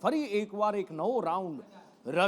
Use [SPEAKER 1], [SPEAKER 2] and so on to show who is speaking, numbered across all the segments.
[SPEAKER 1] ફરી એકવાર એક નવો રાઉન્ડ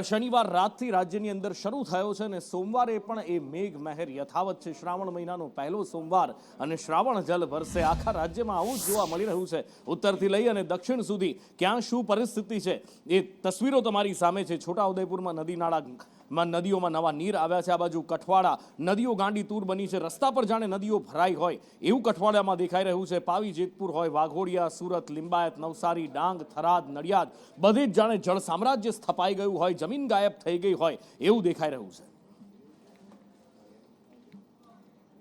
[SPEAKER 1] શનિવાર રાતથી રાજ્યની અંદર શરૂ થયો છે અને સોમવારે પણ એ મેઘ મહેર યથાવત છે। શ્રાવણ મહિનાનો પહેલો સોમવાર અને શ્રાવણ જલ વરસે આખા રાજ્યમાં આવું જ જોવા મળી રહ્યું છે। ઉત્તરથી લઈ અને દક્ષિણ સુધી ક્યાં શું પરિસ્થિતિ છે એ તસવીરો તમારી સામે છે। છોટાઉદેપુરમાં નદી નાળામાં નદીઓમાં નવા નીર આવ્યા છે। આ બાજુ કઠવાડા નદીઓ ગાંડી તૂર બની છે। રસ્તા પર જાણે નદીઓ ભરાઈ હોય એવું કઠવાડામાં દેખાઈ રહ્યું છે। પાવી જેતપુર હોય, વાઘોડિયા, સુરત, લિંબાયત, નવસારી, ડાંગ, થરાદ, નડિયાદ બધે જ જાણે જળ સામ્રાજ્ય સ્થપાઈ ગયું હોય, જમીન ગાયબ થઈ ગઈ હોય એવું દેખાઈ રહ્યું છે।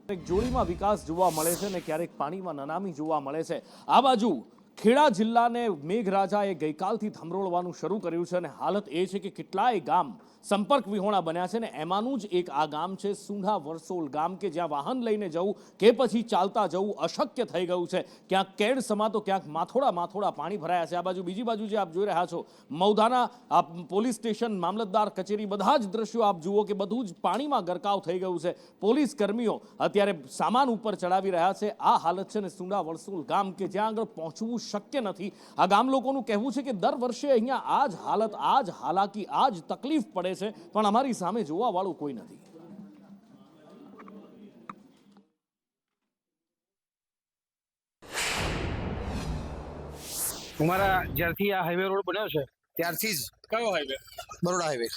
[SPEAKER 1] ક્યારેક જોડીમાં વિકાસ જોવા મળે છે ને ક્યારેક પાણીમાં નનામી જોવા મળે છે। આ બાજુ ખેડા જિલ્લાને મેઘરાજાએ ગઈકાલથી ધમરોળવાનું શરૂ કર્યું છે અને હાલત એ છે કે કેટલાય ગામ સંપર્ક વિહોણા બન્યા છે ને એમાંનું જ એક આ ગામ છે સુંઢા વરસોલ ગામ કે જ્યાં વાહન લઈને જવું કે પછી ચાલતા જવું અશક્ય થઈ ગયું છે। ક્યાંક કેડ સમા તો ક્યાંક માથોડા પાણી ભરાયા છે। આ બાજુ બીજી બાજુ જે આપ જોઈ રહ્યા છો મૌદાના પોલીસ સ્ટેશન, મામલતદાર કચેરી બધા જ દ્રશ્યો આપ જુઓ કે બધું જ પાણીમાં ગરકાવ થઈ ગયું છે। પોલીસ કર્મીઓ અત્યારે સામાન ઉપર ચડાવી રહ્યા છે। આ હાલત છે ને સુંઢા વરસોલ ગામ કે જ્યાં આગળ પહોંચવું શક્ય નથી। આ ગામ લોકોનું કહેવું છે કે દર વર્ષે અહીંયા આ જ હાલત, આ જ હાલાકી, આ જ તકલીફ પડે છે પણ અમારી સામે જોવા વાળું કોઈ નથી।
[SPEAKER 2] અમારા જ્યારથી આ હાઈવે રોડ બન્યો છે ત્યારથી જ
[SPEAKER 3] કયો highway?
[SPEAKER 2] Baroda highway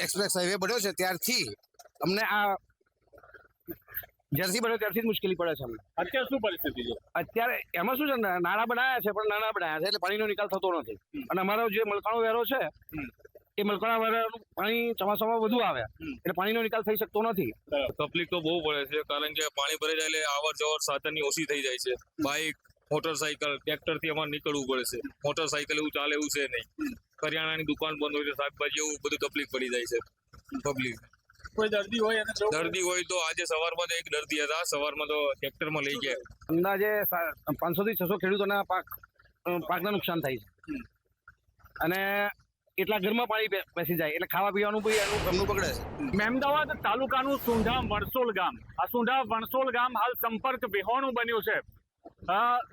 [SPEAKER 2] express highway બન્યો છે ત્યારથી અમને આ જ્યારથી બન્યો ત્યારથી જ મુશ્કેલી પડે છે અમને।
[SPEAKER 3] અત્યારે શું પરિસ્થિતિ છે?
[SPEAKER 2] અત્યારે એમાં શું છે ને, નાળા બનાવ્યા છે પણ નાના બનાવ્યા છે એટલે પાણીનો નિકાલ થતો નથી અને અમારો જે મલકાણો વેરો છે એ મલકાણા વેરાનું પાણી ચોમાસામાં વધુ આવે એટલે પાણીનો નિકાલ થઈ શકતો નથી।
[SPEAKER 4] તકલીફ તો બહુ પડે છે કારણ કે પાણી ભરાઈ જાય એટલે અવર જવર સાધનની ઓછી થઈ જાય છે। બાઇક, મોટરસાઇકલ, ટ્રેક્ટર થી અમારે નીકળવું પડે છે। મોટરસાઇકલ એવું ચાલે એવું છે નહીં। કરિયાણાની દુકાન બંધ હોય તો શાકભાજી એવું બધું તકલીફ પડી જાય છે પબ્લિક।
[SPEAKER 3] કોઈ દર્દી હોય અને
[SPEAKER 4] દર્દી હોય તો આજે સવારમાં તો એક દર્દી હતા, સવારમાં તો ટ્રેક્ટરમાં લઈ ગયા।
[SPEAKER 2] અંદાજે 500 થી 600 ખેડૂતોના પાકને નુકસાન થાય છે અને એટલા ઘરમાં પાણી બેસી જાય એટલે ખાવા પીવાનું બી એમનું બગડે છે।
[SPEAKER 3] મહેમદાવાદ તાલુકાનું સુંઢા વણસોલ ગામ, આ સુંઢા વણસોલ ગામ હાલ સંપર્ક વિહોણું બન્યું છે।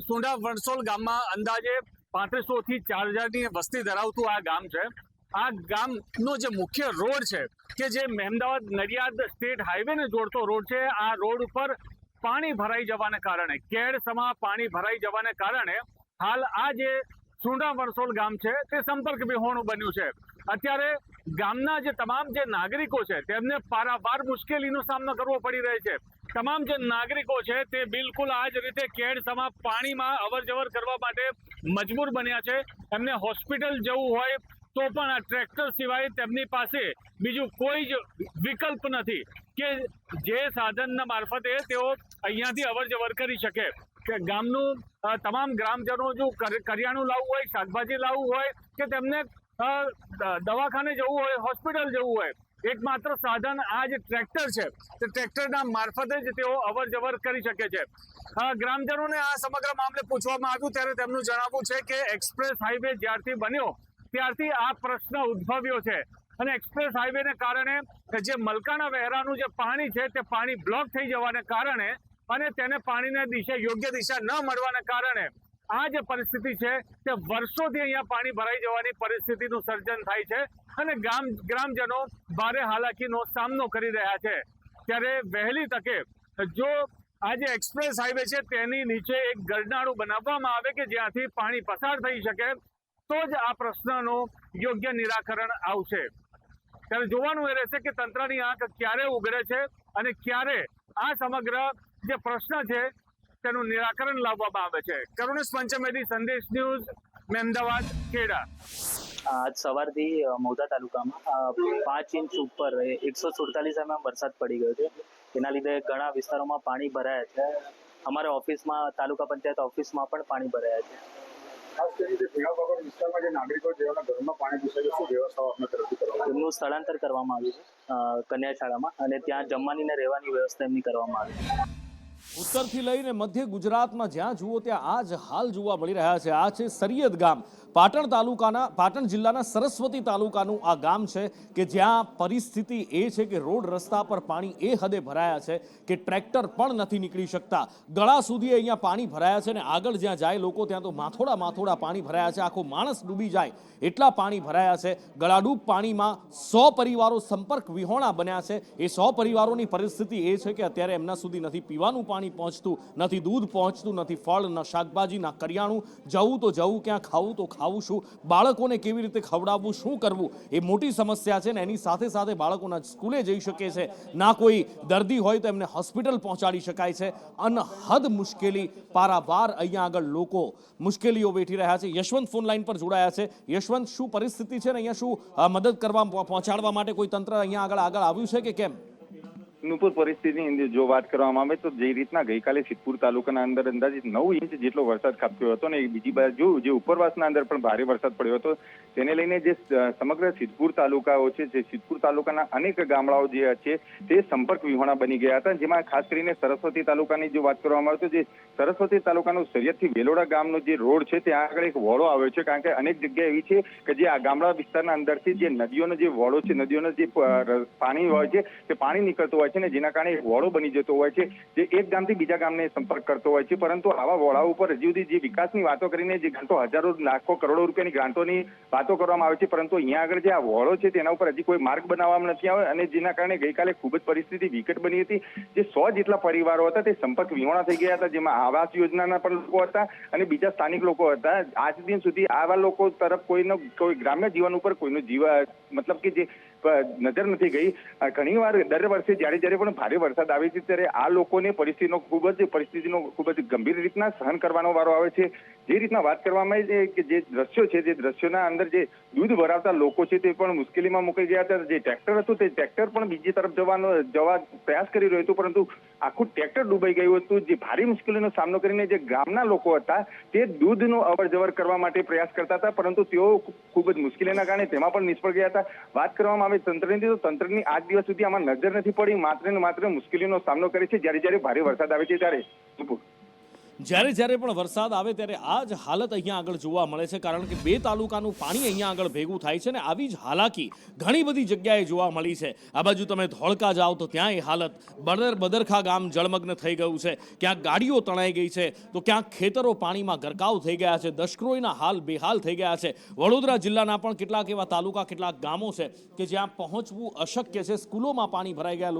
[SPEAKER 3] સુંઢા વણસોલ ગામમાં અંદાજે 3500 થી 4000 ની વસ્તી ધરાવતું આ ગામ છે। આ ગામનો જે મુખ્ય રોડ છે કે જે મહેમદાવાદ નડિયાદ સ્ટેટ હાઈવે ને જોડતો રોડ છે, આ રોડ ઉપર પાણી ભરાઈ જવાને કારણે, કેડસમા પાણી ભરાઈ જવાને કારણે હાલ આ જે સુંઢા વણસોલ ગામ છે તે સંપર્ક વિહોણું બન્યું છે। અત્યારે ગામના જે તમામ જે નાગરિકો છે તેમને પારાવાર મુશ્કેલીનો સામનો કરવો પડી રહ્યો છે। તમામ જે નાગરિકો છે તે બિલકુલ આ જ રીતે કેડસમા પાણીમાં અવર જવર કરવા માટે મજબૂર બન્યા છે। એમને હોસ્પિટલ જવું હોય તો પણ આ ટ્રેક્ટર સિવાય તેમની પાસે બીજું કોઈ જ વિકલ્પ નથી કે જે સાધનના મારફતે તેઓ અહીંયાથી અવર જવર કરી શકે। કે ગામનું તમામ ગ્રામજનો જો કરિયાણું લાવવું હોય, શાકભાજી લાવવું હોય કે તેમને દવાખાને જવું હોય, હોસ્પિટલ જવું હોય, એકમાત્ર સાધન આ જે ટ્રેક્ટર છે તે ટ્રેક્ટરના મારફતે જ તેઓ અવર જવર કરી શકે છે। ગ્રામજનોને આ સમગ્ર મામલે પૂછવામાં આવ્યું ત્યારે તેમનું જણાવવું છે કે એક્સપ્રેસ હાઈવે જ્યારથી બન્યો ત્યારથી આ પ્રશ્ન ઉદ્ભવ્યો છે અને એક્સપ્રેસ હાઈવેને કારણે જે મલકાણા વહેરાનું જે પાણી છે તે પાણી બ્લોક થઈ જવાને કારણે અને તેને પાણીને યોગ્ય દિશા ન મળવાને કારણે આ જે પરિસ્થિતિ છે તે વર્ષોથી અહીંયા પાણી ભરાઈ જવાની પરિસ્થિતિનું સર્જન થાય છે અને ગ્રામજનો ભારે હાલાકીનો સામનો કરી રહ્યા છે। ત્યારે વહેલી તકે જો આ જે એક્સપ્રેસ હાઈવે છે તેની નીચે એક ગરનાળું બનાવવામાં આવે કે જ્યાંથી પાણી પસાર થઈ શકે તો જ આ પ્રશ્નનું યોગ્ય નિરાકરણ આવશે। ત્યારે જોવાનું એ રહેશે કે તંત્રની આંખ ક્યારે ઉઘડે છે અને ક્યારે આ સમગ્ર જે પ્રશ્ન છે તેનું નિરાકરણ લાવવામાં આવે છે। કરુણેશ પંચમેદી, સંદેશ ન્યૂઝ, મહેમદાવાદ, ખેડા।
[SPEAKER 5] આજ સવારથી મૌદા તાલુકામાં 5 ઇંચ ઉપર 147 mm વરસાદ પડી ગયો છે। તેના લીધે ઘણા વિસ્તારોમાં પાણી ભરાયા છે। અમારે ઓફિસમાં, તાલુકા પંચાયત ઓફિસમાં પણ પાણી ભરાયા છે।
[SPEAKER 6] ખાસ કરીને પીણા વિસ્તારમાં જે નાગરિકો જેઓના ઘરમાં પાણી ઘૂસે છે શું વ્યવસ્થાઓ આપને તરફથી કરવામાં
[SPEAKER 5] એમનું સ્થળાંતર કરવામાં આવ્યું છે કન્યા શાળામાં અને ત્યાં જમવાની ને રહેવાની વ્યવસ્થા એમની કરવામાં આવી છે।
[SPEAKER 1] ઉત્તરથી લઈને મધ્ય ગુજરાતમાં જ્યાં જુઓ ત્યાં આ જ હાલ જોવા મળી રહ્યા છે। આ છે સરિયદ ગામ। પાટણ જિલ્લાના સરસ્વતી તાલુકાનું આ ગામ છે કે જ્યાં પરિસ્થિતિ એ છે કે રોડ રસ્તા પર પાણી એ હદે ભરાયા છે કે ટ્રેક્ટર પણ નથી નીકળી શકતા. ગળા સુધી અહીંયા પાણી ભરાયા છે અને આગળ જ્યાં જાય લોકો ત્યાં તો માથોડા પાણી ભરાયા છે. આખો માણસ ડૂબી જાય એટલા પાણી ભરાયા છે. ગળાડૂબ પાણીમાં 100 પરિવારો સંપર્ક વિહોણા બન્યા છે. એ 100 પરિવારોની પરિસ્થિતિ એ છે કે અત્યારે એમના સુધી નથી પીવાનું પાણી પહોંચતું, નથી દૂધ પહોંચતું, નથી ફળ, ન શાકભાજી, ના કરિયાણું. જવું તો જવું ક્યાં, ખાવું તો ખાવું શું, બાળકોને કેવી રીતે ખવડાવવું, શું કરવું, એ મોટી સમસ્યા છે. ને એની સાથે સાથે બાળકોના સ્કૂલે જઈ શકે છે, ના કોઈ દર્દી હોય તો એમને હોસ્પિટલ પહોંચાડી શકાય છે. અનહદ મુશ્કેલી પારાવાર અહીંયા આગળ લોકો મુશ્કેલીઓ વેઠી રહ્યા છે. યશવંત ફોન લાઈન પર જોડાયા છે. યશવંત, શું પરિસ્થિતિ છે ને અહીંયા શું મદદ કરવા પહોંચાડવા માટે કોઈ તંત્ર અહીંયા આગળ આવ્યું છે કે કેમ?
[SPEAKER 7] નુપુર પરિસ્થિતિની અંદર જો વાત કરવામાં આવે તો જે રીતના ગઈકાલે સિદ્ધપુર તાલુકાના અંદર અંદાજિત 9 ઇંચ જેટલો વરસાદ ખાબક્યો હતો ને બીજી બાજુ જે ઉપરવાસના અંદર પણ ભારે વરસાદ પડ્યો હતો, તેને લઈને જે સમગ્ર સિદ્ધપુર તાલુકાઓ છે, જે સિદ્ધપુર તાલુકાના અનેક ગામડાઓ જે છે તે સંપર્ક વિહોણા બની ગયા હતા. જેમાં ખાસ કરીને સરસ્વતી તાલુકાની જો વાત કરવામાં આવે તો જે સરસ્વતી તાલુકાનું સરિયદથી વેલોડા ગામનો જે રોડ છે ત્યાં આગળ એક વોળો આવ્યો છે. કારણ કે અનેક જગ્યા એવી છે કે જે આ ગામડા વિસ્તારના અંદરથી જે નદીઓનો જે વોળો છે, નદીઓનો જે પાણી હોય છે તે પાણી નીકળતું હોય છે ને જેના કારણે એક વોળો બની જતો હોય છે જે એક ગામથી બીજા ગામને સંપર્ક કરતો હોય છે. પરંતુ આવા વોળા ઉપર હજી સુધી જે વિકાસની વાતો કરીને જે ગ્રાન્ટો હજારો લાખો કરોડો રૂપિયાની ગ્રાન્ટોની વાતો કરવામાં આવે છે, પરંતુ અહીંયા આગળ જે આ વોળો છે તેના ઉપર હજી કોઈ માર્ગ બનાવવામાં નથી આવે અને જેના કારણે ગઈકાલે ખૂબ જ પરિસ્થિતિ વિકટ બની હતી. જે 100 જેટલા પરિવારો હતા તે સંપર્ક વિહોણા થઈ ગયા હતા, જેમાં આવાસ યોજનાના પણ લોકો હતા અને બીજા સ્થાનિક લોકો હતા. આજ દિન સુધી આવા લોકો તરફ કોઈ ગ્રામ્ય જીવન ઉપર કોઈનો મતલબ કે જે નજર નથી ગઈ. ઘણીવાર દર વર્ષે જ્યારે પણ ભારે વરસાદ આવે છે ત્યારે આ લોકોને પરિસ્થિતિનો ખૂબ જ ગંભીર રીતના સહન કરવાનો વારો આવે છે. જે રીતના વાત કરવામાં આવી છે કે જે દ્રશ્યો છે, જે દ્રશ્યોના અંદર જે દૂધ ભરાવતા લોકો છે તે પણ મુશ્કેલીમાં મુકાઈ ગયા હતા. જે ટ્રેક્ટર હતું તે ટ્રેક્ટર પણ બીજી તરફ જવા પ્રયાસ કરી રહ્યું હતું, પરંતુ આખું ટ્રેક્ટર ડૂબાઈ ગયું હતું. જે ભારે મુશ્કેલીનો સામનો કરીને જે ગામના લોકો હતા તે દૂધનો અવર જવર કરવા માટે પ્રયાસ કરતા હતા, પરંતુ તેઓ ખૂબ જ મુશ્કેલીના કારણે તેમાં પણ નિષ્ફળ ગયા હતા. વાત કરવામાં આવે તંત્રની તો તંત્રની આજ દિવસ સુધી આમાં નજર નથી પડી. માત્ર ને માત્ર મુશ્કેલીનો સામનો કરે છે જ્યારે ભારે વરસાદ આવે છે ત્યારે.
[SPEAKER 1] જ્યારે પણ વરસાદ આવે ત્યારે આ જ હાલત અહીંયા આગળ જોવા મળે છે. કારણ કે 2 તાલુકાનું પાણી અહીંયા આગળ ભેગું થાય છે ને આવી જ હાલાકી ઘણી બધી જગ્યાએ જોવા મળી છે. આ બાજુ તમે ધોળકા જાઓ તો ત્યાં એ હાલત, બદરખા ગામ જળમગ્ન થઈ ગયું છે, ક્યાંક ગાડીઓ તણાઈ ગઈ છે તો ક્યાંક ખેતરો પાણીમાં ગરકાવ થઈ ગયા છે. દશક્રોઈના હાલ બેહાલ થઈ ગયા છે. વડોદરા જિલ્લાના પણ કેટલાક એવા તાલુકા, કેટલાક ગામો છે કે જ્યાં પહોંચવું અશક્ય છે. સ્કૂલોમાં પાણી ભરાઈ ગયા,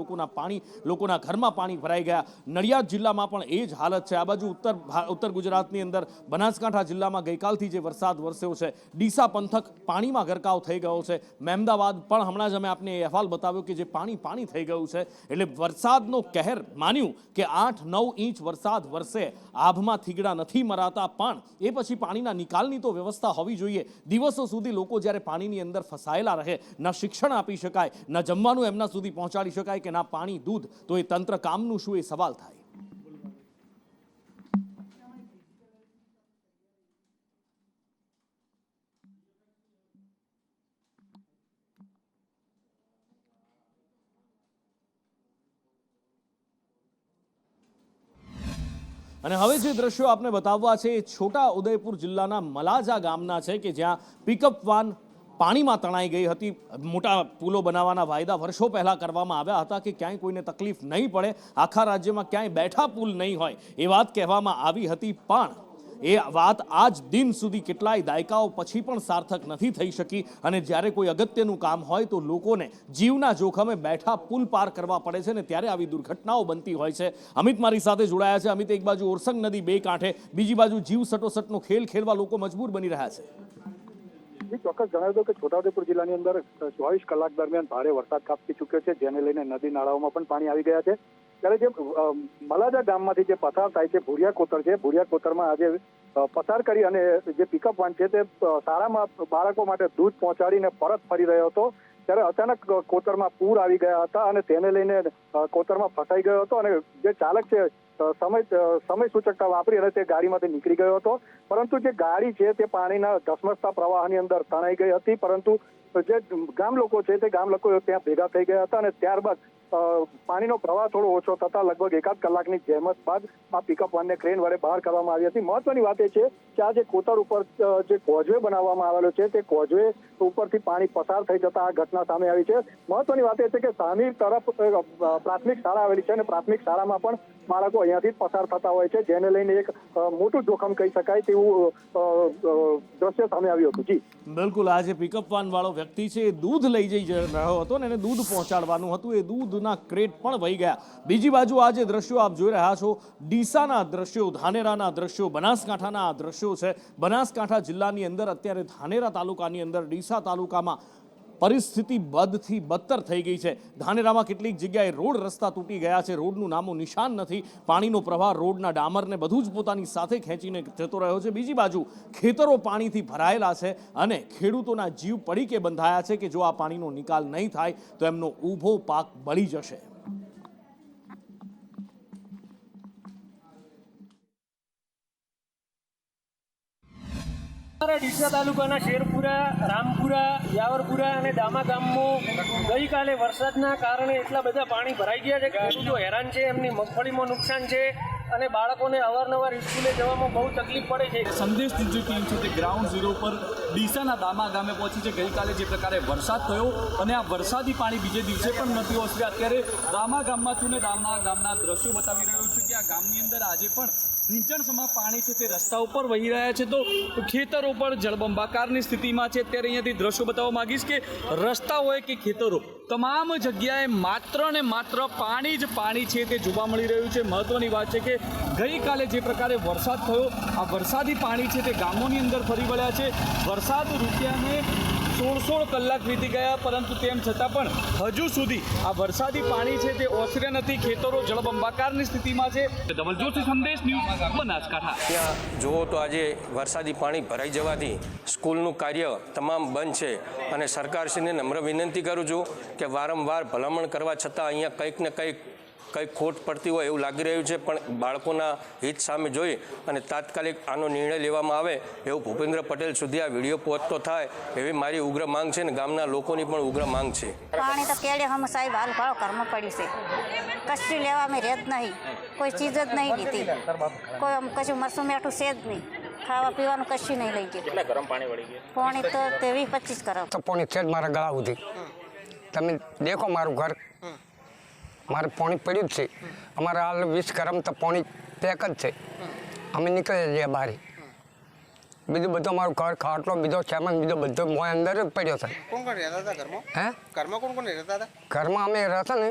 [SPEAKER 1] લોકોના ઘરમાં પાણી ભરાઈ ગયા. નડિયાદ જિલ્લામાં પણ એ જ હાલત છે. આ બાજુ ઉત્તર ગુજરાતની અંદર બનાસકાંઠા જિલ્લામાં ગઈકાલથી જે વરસાદ વરસ્યો છે, ડીસા પંથક પાણીમાં ગરકાવ થઈ ગયો છે. મહેમદાવાદ પણ હમણાં જ અમે આપને અહેવાલ બતાવ્યો કે જે પાણી થઈ ગયું છે. એટલે વરસાદનો કહેર માન્યું કે 8-9 ઇંચ વરસાદ વરસે, આભમાં થીગડા નથી મરાતા, પણ એ પછી પાણીના નિકાલની તો વ્યવસ્થા હોવી જોઈએ. દિવસો સુધી લોકો જ્યારે પાણીની અંદર ફસાયેલા રહે, ન શિક્ષણ આપી શકાય, ન જમવાનું એમના સુધી પહોંચાડી શકાય કે ના પાણી, દૂધ, તો એ તંત્ર કામનું શું, એ સવાલ થાય. અને હવે જે દ્રશ્યો આપને બતાવવા છે એ છોટા ઉદેપુર જિલ્લાના મલાજા ગામના છે કે જ્યાં પિકઅપ વાન પાણીમાં તણાઈ ગઈ હતી. મોટા પુલો બનાવવાના વાયદા વર્ષો પહેલા કરવામાં આવ્યા હતા કે ક્યાંય કોઈને તકલીફ નહીં પડે, આખા રાજ્યમાં ક્યાંય બેઠા પુલ નહીં હોય, એ વાત કહેવામાં આવી હતી. પણ એ વાત આજ દિન સુધી કેટલાય દાયકાઓ પછી પણ સાર્થક નથી થઈ શકી. અને જ્યારે કોઈ અગત્યનું કામ હોય તો લોકોને જીવના જોખમે બેઠા પુલ પાર કરવા પડે છે ને ત્યારે આવી દુર્ઘટનાઓ બનતી હોય છે. અમિત મારી સાથે જોડાયા છે. અમિત, એક બાજુ ઓરસંગ નદી 2 કાંઠે, બીજી બાજુ જીવ સટોસટનો ખેલ ખેલવા લોકો મજબૂર બની રહ્યા છે.
[SPEAKER 6] ચોક્કસ જણાવી દો કે છોટાઉદેપુર જિલ્લાની અંદર 24 કલાક દરમિયાન ભારે વરસાદ ખાબકી ચૂક્યો છે, જેને લઈને નદી નાળાઓમાં પણ પાણી આવી ગયા છે. ત્યારે જે મલાજા ગામમાંથી જે પસાર થાય છે ભુરિયા કોતર છે, ભુરિયા કોતરમાં આજે પસાર કરી અને જે પિકઅપ વાન છે તે શાળામાં બાળકો માટે દૂધ પહોંચાડીને પરત ફરી રહ્યો હતો ત્યારે અચાનક કોતરમાં પૂર આવી ગયા હતા અને તેને લઈને કોતરમાં ફસાઈ ગયો હતો અને જે ચાલક છે સમય સૂચકતા વાપરી અને તે ગાડીમાંથી નીકળી ગયો હતો. પરંતુ જે ગાડી છે તે પાણીના ધસમસતા પ્રવાહની અંદર તણાઈ ગઈ હતી. પરંતુ જે ગામ લોકો છે તે ગામ લોકો ત્યાં ભેગા થઈ ગયા હતા અને ત્યારબાદ પાણીનો પ્રવાહ થોડો ઓછો થતા લગભગ 1.5 કલાકની જહેમત બાદ આ પિકઅપ વાનને ક્રેન વડે બહાર કરવામાં આવી હતી. મહત્વની વાત એ છે કે આ જે કોતર ઉપર જે કોઝવે બનાવવામાં આવેલો છે તે કોઝવે ઉપરથી પાણી પસાર થઈ જતા આ ઘટના સામે આવી છે. મહત્વની વાત એ છે કે સામી તરફ પ્રાથમિક શાળા આવેલી છે અને પ્રાથમિક શાળામાં પણ બાળકો અહીંયાથી જ પસાર થતા હોય છે, જેને લઈને એક મોટું જોખમ કહી શકાય તેવું દ્રશ્ય સામે આવ્યું હતું. જી
[SPEAKER 1] બિલકુલ, આ જે પિકઅપ વાન વાળો વ્યક્તિ છે એ દૂધ લઈ જઈ રહ્યો હતો ને એને દૂધ પહોંચાડવાનું હતું, એ દૂધના ક્રેટ પણ વહી ગયા. બીજી બાજુ આ જે દ્રશ્યો આપ જોઈ રહ્યા છો, ડીસાના દ્રશ્યો, ધાનેરાના દ્રશ્યો, બનાસકાંઠાના આ દ્રશ્યો છે. બનાસકાંઠા જિલ્લાની અંદર અત્યારે ધાનેરા તાલુકાની અંદર ડીસા તાલુકામાં પરિસ્થિતિ બદથી બદતર થઈ ગઈ છે. ધાનેરામાં કેટલીક જગ્યાએ રોડ રસ્તા તૂટી ગયા છે, રોડનું નામો નિશાન નથી. પાણીનો પ્રવાહ રોડના ડામરને બધું જ પોતાની સાથે ખેંચીને જતો રહ્યો છે. બીજી બાજુ ખેતરો પાણીથી ભરાયેલા છે અને ખેડૂતોના જીવ પડીકે બંધાયા છે કે જો આ પાણીનો નિકાલ નહીં થાય તો એમનો ઊભો પાક બળી જશે.
[SPEAKER 8] ડીસા તાલુકાના શેરપુરા, રામપુરા, યાવરપુરા અને દામા ગામમાં ગઈકાલે વરસાદના કારણે એટલા બધા પાણી ભરાઈ ગયા છે કે ખેડૂતો હેરાન છે, એમની મગફળીમાં નુકસાન છે અને બાળકોને અવારનવાર સ્કૂલે જવામાં બહુ તકલીફ પડે છે.
[SPEAKER 3] સંદેશ ન્યૂઝની ટીમ છે તે ગ્રાઉન્ડ ઝીરો પર ડીસાના દામા ગામે પહોંચી છે. ગઈકાલે જે પ્રકારે વરસાદ થયો અને આ વરસાદી પાણી બીજે દિવસે પણ નથી ઓસર્યા. અત્યારે દામા ગામમાં છું ને દામા ગામના દ્રશ્યો બતાવી રહ્યું છું કે આ ગામની અંદર આજે પણ ઢીંચણસમાં પાણી છે તે રસ્તા ઉપર વહી રહ્યા છે, તો ખેતરો પર જળબંબાકારની સ્થિતિમાં છે. અત્યારે અહીંયાથી દ્રશ્યો બતાવવા માંગીશ કે રસ્તા હોય કે ખેતરો, તમામ જગ્યાએ માત્ર ને માત્ર પાણી જ પાણી છે તે જોવા મળી રહ્યું છે. મહત્વની વાત છે કે ગઈકાલે જે પ્રકારે વરસાદ થયો, આ વરસાદી પાણી છે તે ગામોની અંદર ફરી વળ્યા છે. વરસાદ રૂપિયાને 16 કલાક વીતી ગયા, પરંતુ તેમ છતાં પણ હજુ સુધી આ વરસાદી પાણી છે તે ઓસર્યા નથી. ખેતરો જળબંબાકારની સ્થિતિમાં છે. ધવલ જોશી, સંદેશ ન્યૂઝ, બનાસકાંઠા.
[SPEAKER 9] ત્યાં જુઓ તો આજે વરસાદી પાણી ભરાઈ જવાથી સ્કૂલનું કાર્ય તમામ બંધ છે અને સરકારશ્રીને નમ્ર વિનંતી કરું છું કે વારંવાર ભલામણ કરવા છતાં અહીંયા કંઈક ને કંઈક ખોટ પડતી હોય એવું લાગી રહ્યું છે, પણ બાળકોના હિત સામે જોઈ અને તાત્કાલિક આનો નિર્ણય લેવામાં આવે એવું ભૂપેન્દ્ર પટેલ સુધી આ વિડીયો પહોંચતો થાય એવી મારી ઉગ્ર માંગ છે અને ગામના લોકોની પણ ઉગ્ર માંગ છે.
[SPEAKER 10] પાણી તો કેડે હમ સાહેબ હાલ ભાવ ઘરમાં પડ્યું છે, કશું લેવા મેં રેત નહીં, કોઈ ચીજ જ નહીં લીધી, કોઈ કશું મરસું મેઠું છે જ નહીં, ખાવા પીવાનું કશું નહીં લઈ ગયું.
[SPEAKER 11] કેટલા ગરમ પાણી વળી ગયા?
[SPEAKER 10] પાણી તો 20-25 ગરમ.
[SPEAKER 12] તો પાણી છે જ મારા ગળા સુધી. તમે દેખો મારું ઘર, મારે પાણી પડ્યું જ છે. અમારે હાલ 20 ગરમ તો પાણી પેક જ છે. અમે નીકળી જઈએ બહાર. બીજું બધું અમારું ઘર, ખાટલો, બીજો સામાન બીજો બધો મોય અંદર જ પડ્યો છે.
[SPEAKER 11] કોણ કોણ રહેતા હતા ઘરમાં?
[SPEAKER 12] હે,
[SPEAKER 11] ઘરમાં કોણ કોણ રહેતા હતા?
[SPEAKER 12] ઘરમાં અમે રહેતા ને,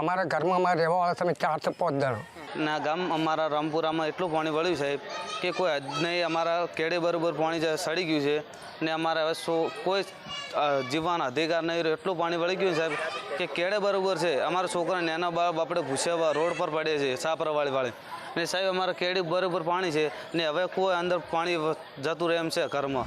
[SPEAKER 12] અમારા ઘરમાં અમારે રહેવાવાળા તમે 4 થી 5 જણા.
[SPEAKER 13] ના ગામ અમારા રામપુરામાં એટલું પાણી વળ્યું સાહેબ કે કોઈ હદ નહીં. અમારા કેડે બરોબર પાણી સડી ગયું છે ને અમારે હવે કોઈ જીવવાનો અધિકાર નહીં રહ્યો. એટલું પાણી વળી ગયું સાહેબ કે કેડે બરોબર છે. અમારા છોકરા નાના બાપ આપણે ભૂસ્યા રોડ પર પડે છે સાપરાવાળી ને સાહેબ અમારા કેડી બરોબર પાણી છે ને હવે કોઈ અંદર પાણી જતું રહે એમ છે ઘરમાં.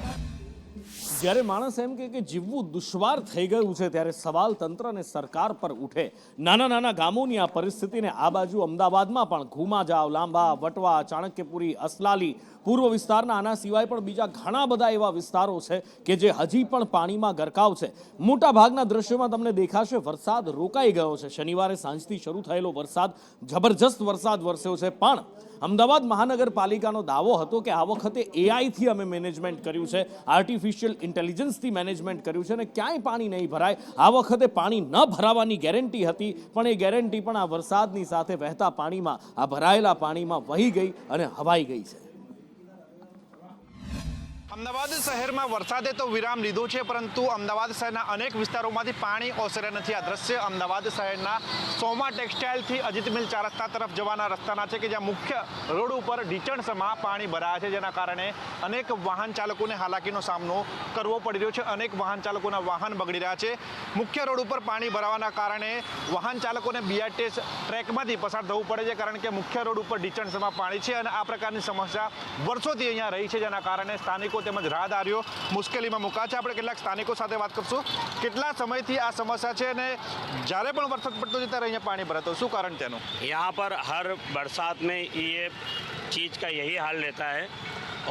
[SPEAKER 1] જ્યારે માણસ એમ કે જીવવું દુશ્વાર થઈ ગયું છે ત્યારે સવાલ તંત્ર અને સરકાર પર ઉઠે. નાના નાના ગામોની આ પરિસ્થિતિને આ બાજુ અમદાવાદમાં પણ ઘુમાજાવ, લાંબા, વટવા, ચાણક્યપુરી, અસલાલી, પૂર્વ વિસ્તારના આના સિવાય પણ બીજા ઘણા બધા એવા વિસ્તારો છે કે જે હજી પણ પાણીમાં ગરકાવ છે. મોટા ભાગના દ્રશ્યોમાં તમને દેખાશે વરસાદ રોકાઈ ગયો છે. શનિવારે સાંજથી શરૂ થયેલો વરસાદ જબરજસ્ત વરસાદ વરસ્યો છે, પણ અમદાવાદ મહાનગરપાલિકાનો દાવો હતો કે આ વખતે એઆઈથી અમે મેનેજમેન્ટ કર્યું છે, આર્ટિફિશિયલ ઇન્ટેલિજન્સથી મેનેજમેન્ટ કર્યું છે અને ક્યાંય પાણી નહીં ભરાય. આ વખતે પાણી ન ભરાવાની ગેરંટી હતી, પણ એ ગેરંટી પણ આ વરસાદની સાથે વહેતા પાણીમાં, આ ભરાયેલા પાણીમાં વહી ગઈ અને હવાઈ ગઈ છે.
[SPEAKER 11] અમદાવાદ શહેરમાં વરસાદે તો વિરામ લીધો છે, પરંતુ અમદાવાદ શહેરના અનેક વિસ્તારોમાંથી પાણી ઓસર્યા નથી. આ દ્રશ્ય અમદાવાદ શહેરના સોમા ટેક્સટાઇલથી અજીત મિલ 4 રસ્તા તરફ જવાના રસ્તાના છે કે જ્યાં મુખ્ય રોડ ઉપર ઢીંચણસમાં પાણી ભરાયા છે, જેના કારણે અનેક વાહન ચાલકોને હાલાકીનો સામનો કરવો પડી રહ્યો છે. અનેક વાહન ચાલકોના વાહન બગડી રહ્યા છે. મુખ્ય રોડ ઉપર પાણી ભરાવાના કારણે વાહન ચાલકોને બીઆરટીએસ ટ્રેકમાંથી પસાર થવું પડે છે, કારણ કે મુખ્ય રોડ ઉપર ઢીંચણસમાં પાણી છે અને આ પ્રકારની સમસ્યા વર્ષોથી અહીંયા રહી છે, જેના કારણે સ્થાનિકો તેમજ રાહદારીઓ મુશ્કેલીમાં મુકા છે. આપણે કેટલાક સ્થાનિકો સાથે વાત કરશું. કેટલા સમયથી આ સમસ્યા છે અને જ્યારે પણ વરસાદ પડતો છે ત્યારે અહીંયા પાણી ભરાતો, શું કારણ તેનું?
[SPEAKER 14] यहाँ पर हर बरसात में ये चीज़ का यही हाल रहता है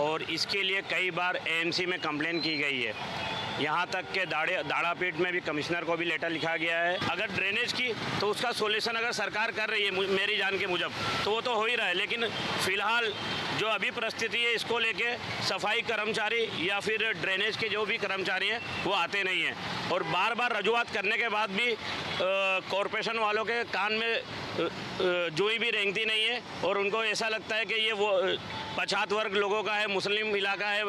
[SPEAKER 14] और इसके लिए कई बार एएमसी में कंप्लेन की गई है, यहाँ तक के दाड़ापीठ में भी कमिश्नर को भी लेटर लिखा गया है। अगर ड्रेनेज की तो उसका सोल्यूशन अगर सरकार कर रही है मेरी जान के मुजब तो वो तो हो ही रहा है, लेकिन फिलहाल जो अभी परिस्थिति है इसको लेके सफाई कर्मचारी या फिर ड्रेनेज के जो भी कर्मचारी हैं वो आते नहीं हैं और बार बार रजूआत करने के बाद भी कॉरपोरेशन वालों के कान में जोई भी रेंगती नहीं है और उनको ऐसा लगता है कि ये वो पछात वर्ग लोगों का है, मुस्लिम इलाका है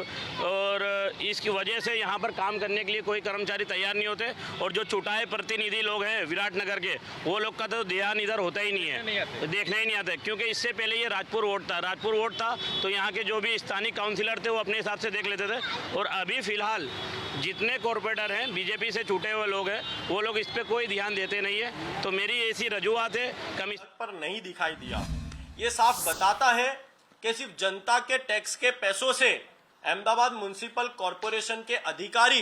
[SPEAKER 14] और इसकी वजह से यहाँ पर काम करने के लिए कोई कर्मचारी तैयार नहीं होते और जो चुटाए प्रतिनिधि लोग हैं विराटनगर के वो लोग का तो ध्यान इधर होता ही नहीं है, देखने ही नहीं आते क्योंकि इससे पहले ये राजपुर वोट था तो यहाँ के जो भी स्थानीय काउंसिलर थे वो अपने हिसाब से देख लेते थे और अभी फिलहाल जितने कॉरपोरेटर हैं बीजेपी से छूटे हुए लोग हैं वो लोग इस पर कोई ध्यान देते नहीं है। तो मेरी ऐसी रजूआत है कमिश्नर
[SPEAKER 15] पर नहीं दिखाई दिया। ये साफ बताता है कि सिर्फ जनता के टैक्स के पैसों से अहमदाबाद म्युनिसिपल कॉरपोरेशन के अधिकारी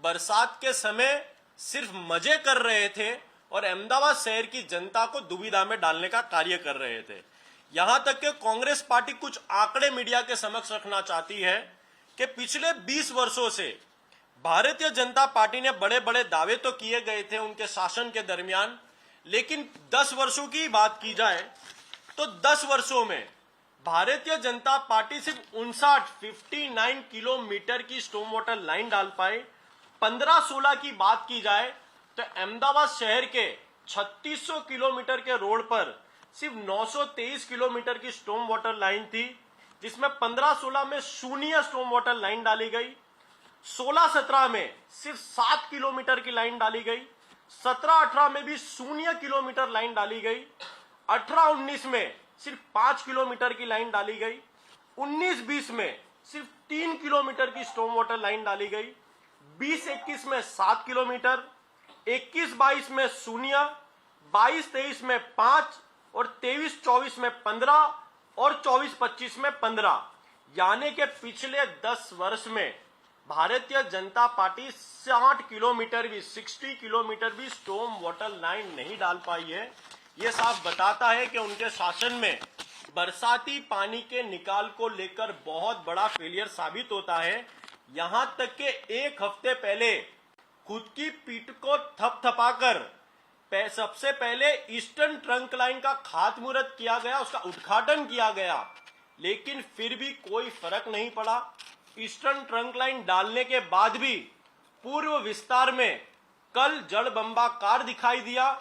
[SPEAKER 15] बरसात के समय सिर्फ मजे कर रहे थे और अहमदाबाद शहर की जनता को दुविधा में डालने का कार्य कर रहे थे। यहां तक कि कांग्रेस पार्टी कुछ आंकड़े मीडिया के समक्ष रखना चाहती है कि पिछले 20 वर्षों से भारतीय जनता पार्टी ने बड़े बड़े दावे तो किए गए थे उनके शासन के दरमियान, लेकिन 10 वर्षों की बात की जाए तो 10 वर्षों में भारतीय जनता पार्टी सिर्फ 59 किलोमीटर की स्टॉर्म वाटर लाइन डाल पाए। 15-16 की बात की जाए तो अहमदाबाद शहर के 3600 किलोमीटर के रोड पर सिर्फ 923 किलोमीटर की स्टॉर्म वाटर लाइन थी, जिसमें 15-16 में शून्य स्टॉर्म वाटर लाइन डाली गई, 16-17 में सिर्फ 7 किलोमीटर की लाइन डाली गई, 17-18 में भी शून्य किलोमीटर लाइन डाली गई, 18-19 में सिर्फ 5 किलोमीटर की लाइन डाली गई, 19-20 में सिर्फ 3 किलोमीटर की स्टॉर्म वाटर लाइन डाली गई, 20-21 में 7 किलोमीटर, 21-22 में शून्य, 22-23 में 5 और 23-24 में 15 और 24-25 में 15, यानी कि पिछले 10 वर्ष में भारतीय जनता पार्टी 60 किलोमीटर भी स्टॉर्म वाटर लाइन नहीं डाल पाई है। ये साफ बताता है कि उनके शासन में बरसाती पानी के निकाल को लेकर बहुत बड़ा फेलियर साबित होता है। यहां तक कि एक हफ्ते पहले खुद की पीठ को थपथपाकर सबसे पहले ईस्टर्न ट्रंक लाइन का खातमुहूर्त किया गया, उसका उद्घाटन किया गया, लेकिन फिर भी कोई फर्क नहीं पड़ा। ईस्टर्न ट्रंक लाइन डालने के बाद भी पूर्व विस्तार में कल जलबंबाकार दिखाई दिया।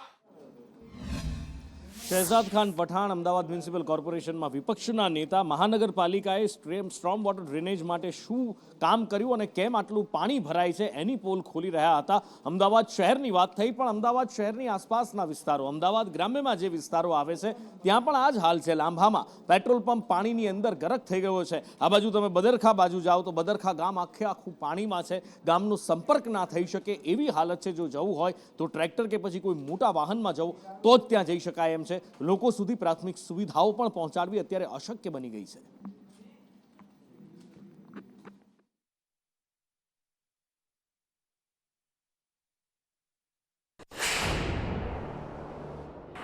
[SPEAKER 1] શહેજાદ ખાન પઠાણ અમદાવાદ મ્યુનિસિપલ કોર્પોરેશનમાં વિપક્ષના નેતા મહાનગરપાલિકાએ સ્ટ્રોમ વોટર ડ્રેનેજ માટે શું કામ કર્યું અને કેમ આટલું પાણી ભરાય છે એની પોલ ખોલી રહ્યા હતા। અમદાવાદ શહેરની વાત થઈ, પણ અમદાવાદ શહેરની આસપાસના વિસ્તારો, અમદાવાદ ગ્રામ્યમાં જે વિસ્તારો આવે છે ત્યાં પણ આ જ હાલ છે। લાંભામાં પેટ્રોલ પંપ પાણીની અંદર ગરક થઈ ગયો છે। આ બાજુ તમે બદરખા બાજુ જાઓ તો બદરખા ગામ આખું પાણીમાં છે, ગામનો સંપર્ક ના થઈ શકે એવી હાલત છે। જો જવું હોય તો ટ્રેક્ટર કે પછી કોઈ મોટા વાહનમાં જવું તો જ ત્યાં જઈ શકાય એમ છે। લોકો સુધી પ્રાથમિક સુવિધાઓ પણ પહોંચાડવી અત્યારે અશક્ય બની ગઈ છે।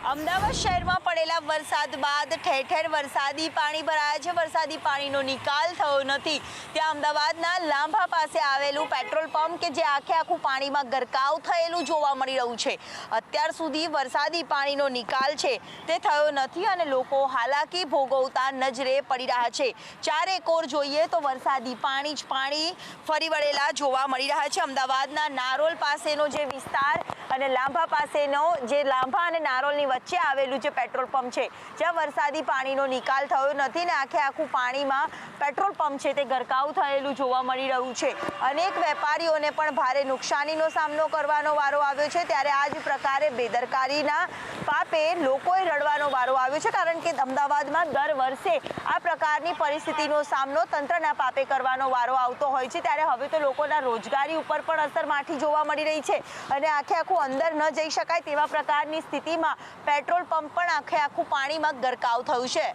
[SPEAKER 16] અમદાવાદ શહેરમાં પડેલા વરસાદ બાદ ઠેર ઠેર વરસાદી પાણી ભરાયા છે। વરસાદી પાણીનો નિકાલ થયો નથી। ત્યાં અમદાવાદના લાંભા પાસે આવેલું પેટ્રોલ પંપ કે જે આખું પાણીમાં ગરકાવ થયેલું જોવા મળી રહ્યું છે। અત્યાર સુધી વરસાદી પાણીનો નિકાલ છે તે થયો નથી અને લોકો હાલાકી ભોગવતા નજરે પડી રહ્યા છે। ચારે કોર જોઈએ તો વરસાદી પાણી જ પાણી ફરી વળેલા જોવા મળી રહ્યા છે। અમદાવાદના નારોલ પાસેનો જે વિસ્તાર અને લાંભા પાસેનો જે લાંભા અને નારોલની વચ્ચે આવેલું જે પેટ્રોલ પંપ છે જ્યાં વરસાદી પાણીનો નિકાલ થયો નથી ને આખું પાણીમાં પેટ્રોલ પંપ છે તે ગરકાવ થયેલું જોવા મળી રહ્યું છે। અનેક વેપારીઓને પણ ભારે નુકસાનીનો સામનો કરવાનો વારો આવ્યો છે। ત્યારે આ જ પ્રકારે બેદરકારીના પાપે લોકોએ રડવાનો વારો આવ્યો છે, કારણ કે અમદાવાદમાં દર વર્ષે આ પ્રકારની પરિસ્થિતિનો સામનો તંત્રના પાપે કરવાનો વારો આવતો હોય છે। ત્યારે હવે તો લોકોના રોજગારી ઉપર પણ અસર માઠી જોવા મળી રહી છે અને આખું અંદર ન જઈ શકાય તેવા પ્રકારની સ્થિતિમાં પેટ્રોલ પંપ પણ આખું પાણીમાં ગરકાવ થયું છે।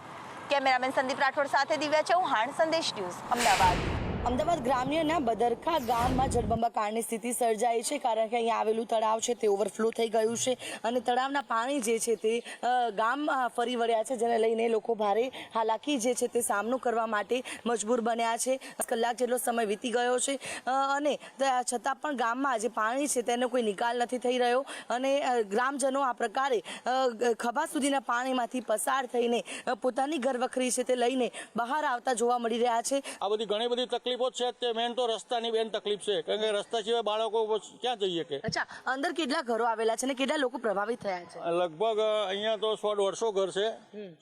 [SPEAKER 16] કેમેરામેન સંદીપ રાઠોડ સાથે દિવ્યા ચૌહાણ, સંદેશ ન્યૂઝ, અમદાવાદ।
[SPEAKER 17] અમદાવાદ ગ્રામ્યના બદરખા ગામમાં જળબંબાકારની સ્થિતિ સર્જાઈ છે, કારણ કે અહીંયા આવેલું તળાવ છે તે ઓવરફ્લો થઈ ગયું છે અને તળાવના પાણી જે છે તે ગામમાં ફરી વળ્યા છે, જેને લઈને લોકો ભારે હાલાકી જે છે તે સામનો કરવા માટે મજબૂર બન્યા છે. કલાક જેટલો સમય વીતી ગયો છે અને છતાં પણ ગામમાં જે પાણી છે તેનો કોઈ નિકાલ નથી થઈ રહ્યો અને ગ્રામજનો આ પ્રકારે ખભા સુધીના પાણીમાંથી પસાર થઈને પોતાની ઘરવખરી છે તે લઈને બહાર આવતા જોવા મળી રહ્યા છે.
[SPEAKER 18] આ બધી ઘણી બધી તકલીફો છે, તે મેન તો રસ્તાની બેન તકલીફ છે, કારણ કે રસ્તા સિવાય બાળકો ક્યાં જઈએ કે.
[SPEAKER 17] અચ્છા, અંદર કેટલા ઘરો આવેલા છે અને કેટલા લોકો પ્રભાવિત થયા છે?
[SPEAKER 18] લગભગ અહીંયા તો 100-150 ઘર છે,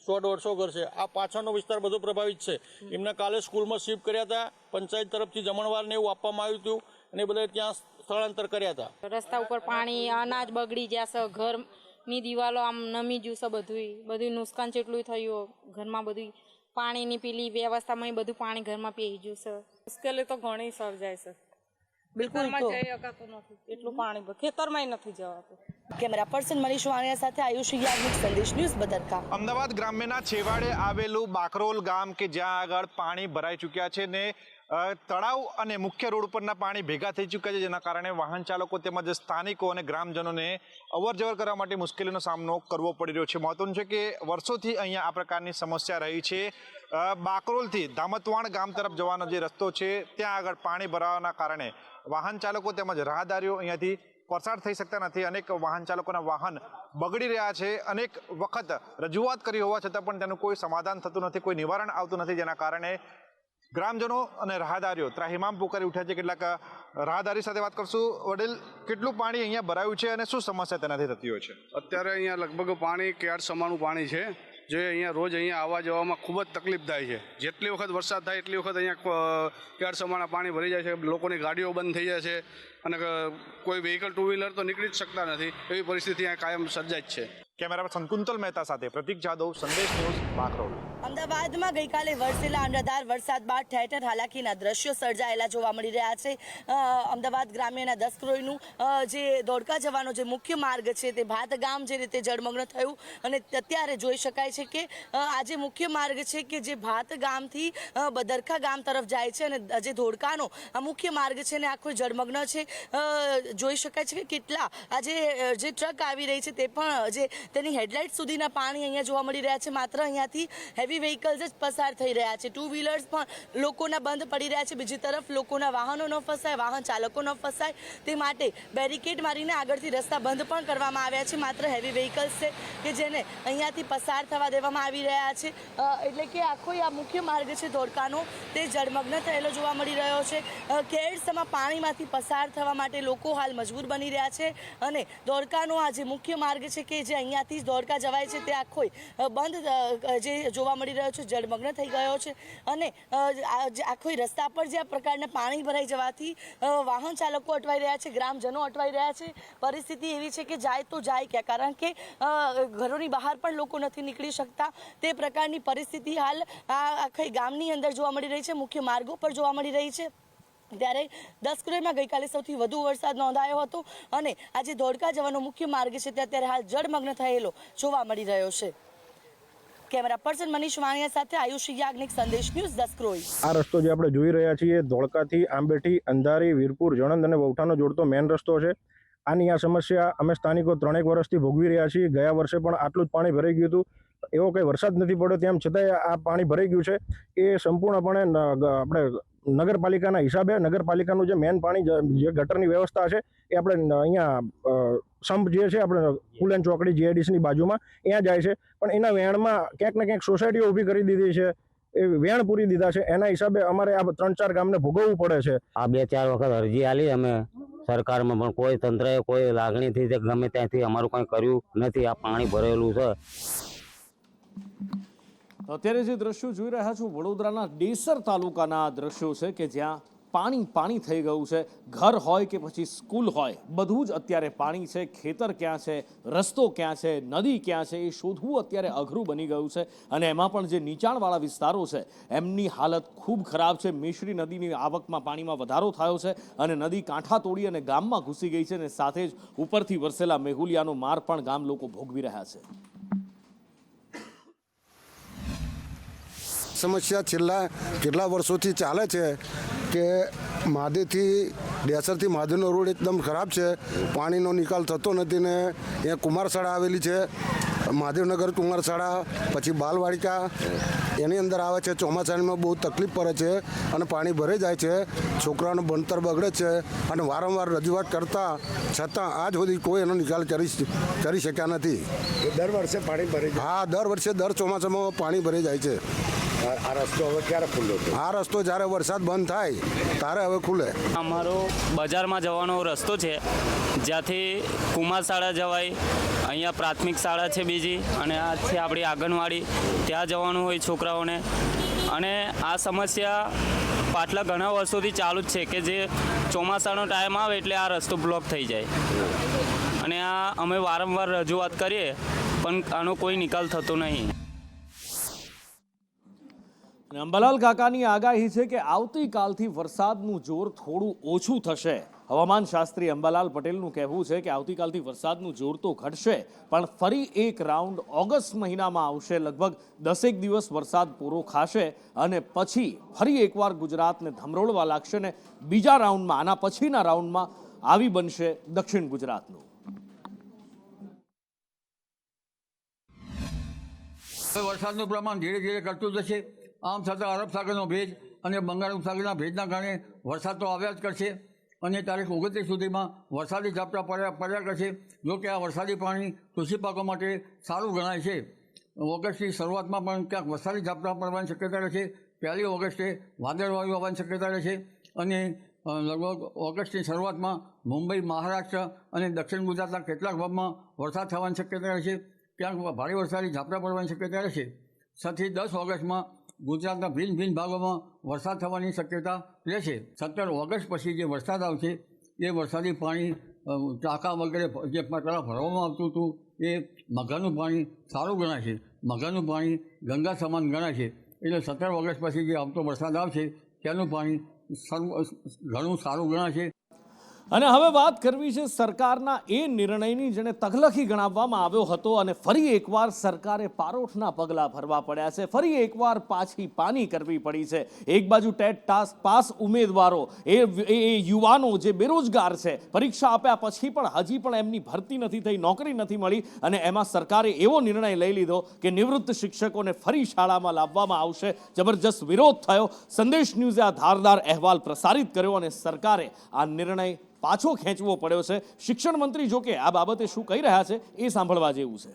[SPEAKER 18] 100-150 ઘર છે. આ પાછળનો વિસ્તાર બધો પ્રભાવિત છે. એમને કાલે સ્કૂલમાં શિફ્ટ કર્યા હતા, પંચાયત તરફથી જમણવાર ને એવું આપવામાં આવ્યું હતું અને બધા ત્યાં સ્થળાંતર કર્યા હતા.
[SPEAKER 19] રસ્તા ઉપર પાણી, અનાજ બગડી જશે, ઘરની દિવાલો આમ નમી ગયું છે, બધું નુકસાન જેટલું થયું, ઘરમાં બધું પાણીની પેલી વ્યવસ્થામાં બધું પાણી ઘરમાં પી ગયું છે. મુશ્કેલી તો ઘણી સર્જાય છે. બિલકુલ જઈ શકાતું નથી, એટલું પાણી ખેતરમાં નથી જવાતું.
[SPEAKER 17] કેમેરા પર્સન મનીષ વાણિયા સાથે આયુષી યાજ્ઞિક, સંદેશ ન્યૂઝ, બદરકા.
[SPEAKER 11] અમદાવાદ ગ્રામ્યના છેવાડે આવેલું બાકરોલ ગામ કે જ્યાં આગળ પાણી ભરાઈ ચૂક્યા છે ને તળાવ અને મુખ્ય રોડ ઉપરના પાણી ભેગા થઈ ચૂક્યા છે, જેના કારણે વાહન ચાલકો તેમજ સ્થાનિકો અને ગ્રામજનોને અવરજવર કરવા માટે મુશ્કેલીનો સામનો કરવો પડી રહ્યો છે. મહત્વનું છે કે વર્ષોથી અહીંયા આ પ્રકારની સમસ્યા રહી છે. બાકરોલથી ધામતવાણ ગામ તરફ જવાનો જે રસ્તો છે ત્યાં આગળ પાણી ભરાવાના કારણે વાહન ચાલકો તેમજ રાહદારીઓ અહીંયાથી પસાર થઈ શકતા નથી. અનેક વાહન ચાલકોના વાહન બગડી રહ્યા છે. અનેક વખત રજૂઆત કરી હોવા છતાં પણ તેનું કોઈ સમાધાન થતું નથી, કોઈ નિવારણ આવતું નથી, જેના કારણે ગ્રામજનો અને રાહદારીઓ ત્રાહિમામ પોકારી ઉઠ્યા છે. કેટલાક રાહદારી સાથે વાત કરશું. વડીલ, કેટલું પાણી અહીંયા ભરાયું છે અને શું સમસ્યા તેનાથી થતી હોય છે?
[SPEAKER 2] અત્યારે અહીંયા લગભગ પાણી કેળ સમાનું પાણી છે, જે અહીંયા રોજ અહીંયા આવવા જવામાં ખૂબ જ તકલીફ થાય છે. જેટલી વખત વરસાદ થાય એટલી વખત અહીંયા કેળ સમાના પાણી ભરી જાય છે, લોકોની ગાડીઓ બંધ થઈ જાય છે અને કોઈ વ્હીકલ ટુ વ્હીલર તો નીકળી જ શકતા નથી. એવી પરિસ્થિતિ અહીંયા કાયમ સર્જાય જ છે.
[SPEAKER 11] કેમેરા પર્સન કુંતલ મહેતા સાથે પ્રતીક જાદવ, સંદેશ ન્યૂઝ, બાકરોલ.
[SPEAKER 17] અમદાવાદમાં ગઈકાલે વરસેલા અનરાધાર વરસાદ બાદ ઠેર ઠેર હાલાકીના દ્રશ્યો સર્જાયેલા જોવા મળી રહ્યા છે. અમદાવાદ ગ્રામ્યના 10 કરોડનું જે ધોળકા જવાનો જે મુખ્ય માર્ગ છે તે ભાત ગામ જે રીતે જળમગ્ન થયું અને અત્યારે જોઈ શકાય છે કે આ જે મુખ્ય માર્ગ છે કે જે ભાત ગામથી બદરખા ગામ તરફ જાય છે અને જે ધોળકાનો આ મુખ્ય માર્ગ છે ને આખો જળમગ્ન છે. જોઈ શકાય છે કે કેટલા આજે જે ટ્રક આવી રહી છે તે પણ જે તેની હેડલાઇટ સુધીના પાણી અહીંયા જોવા મળી રહ્યા છે. માત્ર અહીંયાથી હેવી વ્હીકલ્સ જ પસાર થઈ રહ્યા છે, ટુ વ્હીલર્સ પણ લોકોના બંધ પડી રહ્યા છે. બીજી તરફ લોકોના વાહનો ન ફસાય, વાહન ચાલકો ન ફસાય તે માટે બેરિકેડ મારીને આગળથી રસ્તા બંધ પણ કરવામાં આવ્યા છે. માત્ર હેવી વ્હીકલ્સ છે કે જેને અહીંયાથી પસાર થવા દેવામાં આવી રહ્યા છે. એટલે કે આખો આ મુખ્ય માર્ગ છે ધોળકાનો તે જળમગ્ન થયેલો જોવા મળી રહ્યો છે. કેળસમાં પાણીમાંથી પસાર થવા માટે લોકો હાલ મજબૂર બની રહ્યા છે અને ધોળકાનો આ જે મુખ્ય માર્ગ છે કે જે અહીંયાથી જ ધોળકા જવાય છે તે આખો બંધ જે જોવા મળી રહ્યો છે, જળમગ્ન થઈ ગયો છે અને આખો રસ્તા પર જે આ પ્રકારના પાણી ભરાઈ જવાથી વાહન ચાલકો અટવાઈ રહ્યા છે, ગ્રામજનો અટવાઈ રહ્યા છે. પરિસ્થિતિ એવી છે કે જાય તો જાય ક્યાં, કારણ કે ઘરોની બહાર પણ લોકો નથી નીકળી શકતા. તે પ્રકારની પરિસ્થિતિ હાલ આ આખા ગામની અંદર જોવા મળી રહી છે, મુખ્ય માર્ગો પર જોવા મળી રહી છે. ત્યારે 10 કરોડમાં ગઈકાલે સૌથી વધુ વરસાદ નોંધાયો હતો અને આજે ધોળકા જવાનો મુખ્ય માર્ગ છે તે અત્યારે હાલ જળમગ્ન થયેલો જોવા મળી રહ્યો છે. કેમેરા પર્સન મનીષ વાણિયા સાથે આયુષી યાજ્ઞિક, સંદેશ ન્યૂઝ, 10 કરોડ.
[SPEAKER 20] આ રસ્તો જે આપણે જોઈ રહ્યા છીએ ધોળકાથી આંબેઠી, અંધારી, વીરપુર, જણંદ અને વૌઠાનો જોડતો મેન રસ્તો છે. આની આ સમસ્યા અમે સ્થાનિકો 3 વર્ષથી ભોગવી રહ્યા છીએ. ગયા વર્ષે પણ આટલું જ પાણી ભરાઈ ગયું હતું. એવો કંઈ વરસાદ નથી પડ્યો, તેમ છતાંય આ પાણી ભરાઈ ગયું છે. એ સંપૂર્ણપણે આપણે નગરપાલિકાના હિસાબે નગરપાલિકાનું જે મેન પાણી જે ગટરની વ્યવસ્થા છે એ આપણે અહીંયા સંપ જે છે આપણે ફૂલન ચોકડી જીઆઈડીસીની બાજુમાં ત્યાં જાય છે, પણ એના વેણમાં ક્યાંક ને ક્યાંક સોસાયટીઓ ઊભી કરી દીધી છે, એ વેણ પૂરી દીધા છે. એના હિસાબે અમારે આ 3-4 ગામને ભોગવવું પડે છે.
[SPEAKER 21] આ 2-4 વખત અરજી આલી અમે સરકારમાં, પણ કોઈ તંત્રએ કોઈ લાગણીથી ગમે ત્યાંથી અમારું કંઈ કર્યું નથી. આ પાણી ભરેલું છે.
[SPEAKER 1] અત્યારે જે દ્રશ્યો જોઈ રહ્યા છો વડોદરાના ડેસર તાલુકાના દ્રશ્યો છે કે જ્યાં પાણી થઈ ગયું છે. ઘર હોય કે પછી સ્કૂલ હોય, બધું જ અત્યારે પાણી છે. ખેતર ક્યાં છે, રસ્તો ક્યાં છે, નદી ક્યાં છે, એ શોધવું અત્યારે અઘરું બની ગયું છે. અને એમાં પણ જે નીચાણવાળા વિસ્તારો છે એમની હાલત ખૂબ ખરાબ છે. મેશ્રી નદીની આવકમાં પાણીમાં વધારો થયો છે અને નદી કાંઠા તોડી અને ગામમાં ઘૂસી ગઈ છે અને સાથે જ ઉપરથી વરસેલા મેહુલિયાનો માર પણ ગામ લોકો ભોગવી રહ્યા છે.
[SPEAKER 4] સમસ્યા છેલ્લા કેટલા વર્ષોથી ચાલે છે કે મહાદેવથી ડેસરથી મહાદેવનો રોડ એકદમ ખરાબ છે, પાણીનો નિકાલ થતો નથી ને અહીંયા કુમારશાળા આવેલી છે, મહાદેવનગર કુમારશાળા, પછી બાલવાટિકા એની અંદર આવે છે. ચોમાસામાં બહુ તકલીફ પડે છે અને પાણી ભરાઈ જાય છે, છોકરાઓનું ભણતર બગડે છે અને વારંવાર રજૂઆત કરતા છતાં આજ સુધી કોઈ એનો નિકાલ કરી શક્યા નથી.
[SPEAKER 22] દર વર્ષે પાણી ભરાઈ જાય?
[SPEAKER 4] હા, દર વર્ષે દર ચોમાસામાં પાણી ભરાઈ જાય છે.
[SPEAKER 22] આ રસ્તો હવે ક્યારે ખુલ્લો?
[SPEAKER 4] આ રસ્તો જ્યારે વરસાદ બંધ થાય ત્યારે હવે ખુલે.
[SPEAKER 23] અમારો બજારમાં જવાનો રસ્તો છે, જ્યાંથી કુમાર શાળા જવાય, અહીંયા પ્રાથમિક શાળા છે બીજી, અને આ છે આપણી આંગણવાડી, ત્યાં જવાનું હોય છોકરાઓને. અને આ સમસ્યા પાછલા ઘણા વર્ષોથી ચાલુ જ છે કે જે ચોમાસાનો ટાઈમ આવે એટલે આ રસ્તો બ્લોક થઈ જાય, અને આ અમે વારંવાર રજૂઆત કરીએ પણ આનો કોઈ નિકાલ થતો નહીં.
[SPEAKER 1] અંબાલાલ કાકાની આગાહી છે કે આવતીકાલથી વરસાદનું જોર થોડું ઓછું થશે. હવામાન શાસ્ત્રી અંબાલાલ પટેલનું કહેવું છે કે આવતીકાલથી વરસાદનું જોર તો ઘટશે પણ ફરી એક રાઉન્ડ ઓગસ્ટ મહિનામાં આવશે. લગભગ 10 દિવસ વરસાદ પૂરો ખાશે અને પછી ફરી એકવાર ગુજરાતને ધમરોળવા લાગશે ને બીજા રાઉન્ડમાં, આના પછીના રાઉન્ડમાં આવી બનશે દક્ષિણ ગુજરાતનું.
[SPEAKER 24] વરસાદનું પ્રમાણ ધીરે ધીરે ઘટતું જશે. આમ છતાં અરબ સાગરનો ભેજ અને બંગાળ ઉપસાગરના ભેજના કારણે વરસાદ તો આવ્યા જ કરશે અને તારીખ 29 સુધીમાં વરસાદી ઝાપટા પડ્યા કરશે. જો કે આ વરસાદી પાણી કૃષિ પાકો માટે સારું ગણાય છે. ઓગસ્ટની શરૂઆતમાં પણ ક્યાંક વરસાદી ઝાપટા પડવાની શક્યતા રહેશે. 1 ઓગસ્ટે વાદળવાયુ આવવાની શક્યતા રહેશે અને લગભગ ઓગસ્ટની શરૂઆતમાં મુંબઈ, મહારાષ્ટ્ર અને દક્ષિણ ગુજરાતના કેટલાક ભાગમાં વરસાદ થવાની શક્યતા રહેશે. ક્યાંક ભારે વરસાદી ઝાપટા પડવાની શક્યતા રહેશે. 7 થી 10 ઓગસ્ટમાં ગુજરાતના ભિન્ન ભાગોમાં વરસાદ થવાની શક્યતા રહેશે. 17 ઓગસ્ટ પછી જે વરસાદ આવશે એ વરસાદી પાણી ટાંકા વગેરે જે પહેલાં ભરવામાં આવતું હતું એ મઘાનું પાણી સારું ગણાય છે. મઘાનું પાણી ગંગા સમાન ગણાય છે. એટલે 17 ઓગસ્ટ પછી જે આવતો વરસાદ આવશે તેનું પાણી ઘણું સારું ગણાય છે.
[SPEAKER 1] અને હવે વાત કરવી છે સરકારના એ નિર્ણયની જેને તકલખી ગણાવવામાં આવ્યો હતો અને ફરી એકવાર સરકારે પારોઠના પગલાં ભરવા પડ્યા છે. ફરી એકવાર પાછી પાની કરવી પડી છે. એક બાજુ ટેટ પાસ ઉમેદવારો એ યુવાનો જે બેરોજગાર છે, પરીક્ષા આપ્યા પછી પણ હજી પણ એમની ભરતી નથી થઈ, નોકરી નથી મળી અને એમાં સરકારે એવો નિર્ણય લઈ લીધો કે નિવૃત્ત શિક્ષકોને ફરી શાળામાં લાવવામાં આવશે. જબરજસ્ત વિરોધ થયો. સંદેશ ન્યૂઝે આ ધારદાર અહેવાલ પ્રસારિત કર્યો અને સરકારે આ નિર્ણય પાછો ખેંચવો પડ્યો છે. શિક્ષણ મંત્રી જો કે આ બાબતે શું કહી રહ્યા છે એ સાંભળવા જેવું છે.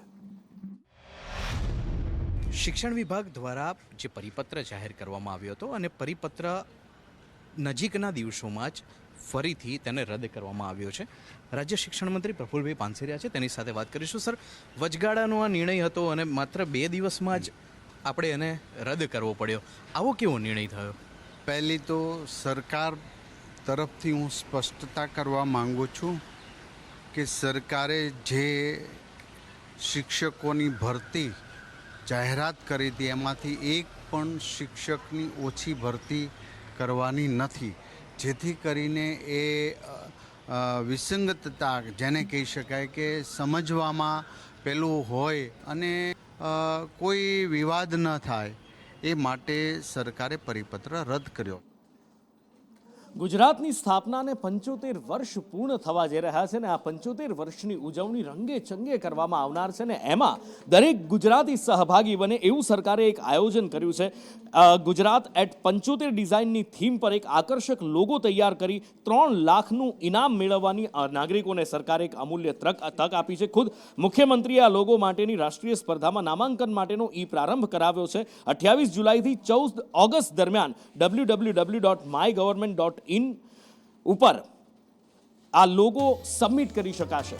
[SPEAKER 25] શિક્ષણ વિભાગ દ્વારા જે પરિપત્ર જાહેર કરવામાં આવ્યો હતો અને પરિપત્ર નજીકના દિવસોમાં જ ફરીથી તેને રદ કરવામાં આવ્યો છે. રાજ્ય શિક્ષણ મંત્રી પ્રફુલભાઈ પાનસેરિયા છે, તેની સાથે વાત કરીશું. સર, વચગાળાનો આ નિર્ણય હતો અને માત્ર 2 દિવસમાં જ આપણે એને રદ કરવો પડ્યો. આવો કેવો નિર્ણય થયો?
[SPEAKER 26] પહેલી તો સરકાર તરફથી હું સ્પષ્ટતા કરવા માંગુ છું કે સરકારે જે શિક્ષકોની ભરતી જાહેરાત કરી હતી એમાંથી એક પણ શિક્ષકની ઓછી ભરતી કરવાની નથી, જેથી કરીને એ વિસંગતતા જેને કહી શકાય કે સમજવામાં પેલું હોય અને કોઈ વિવાદ ન થાય એ માટે સરકારે પરિપત્ર રદ કર્યો.
[SPEAKER 1] ગુજરાતની સ્થાપનાને 75 વર્ષ પૂર્ણ થવા જઈ રહ્યા છે ને આ 75 વર્ષની ઉજવણી રંગે ચંગે કરવામાં આવનાર છે ને એમાં દરેક ગુજરાતી સહભાગી બને એવું સરકારે એક આયોજન કર્યું છે. ગુજરાત એટ 75 ડિઝાઇનની થીમ પર એક આકર્ષક લોગો તૈયાર કરી 3 લાખનું ઇનામ મેળવવાની નાગરિકોને સરકારે એક અમૂલ્ય તક આપી છે. ખુદ મુખ્યમંત્રીએ આ લોગો માટેની રાષ્ટ્રીય સ્પર્ધામાં નામાંકન માટેનો પ્રારંભ કરાવ્યો છે. 28 જુલાઈથી 14 ઓગસ્ટ દરમિયાન www.mygovernment.in ઉપર આ લોગો સબમિટ કરી શકાશે.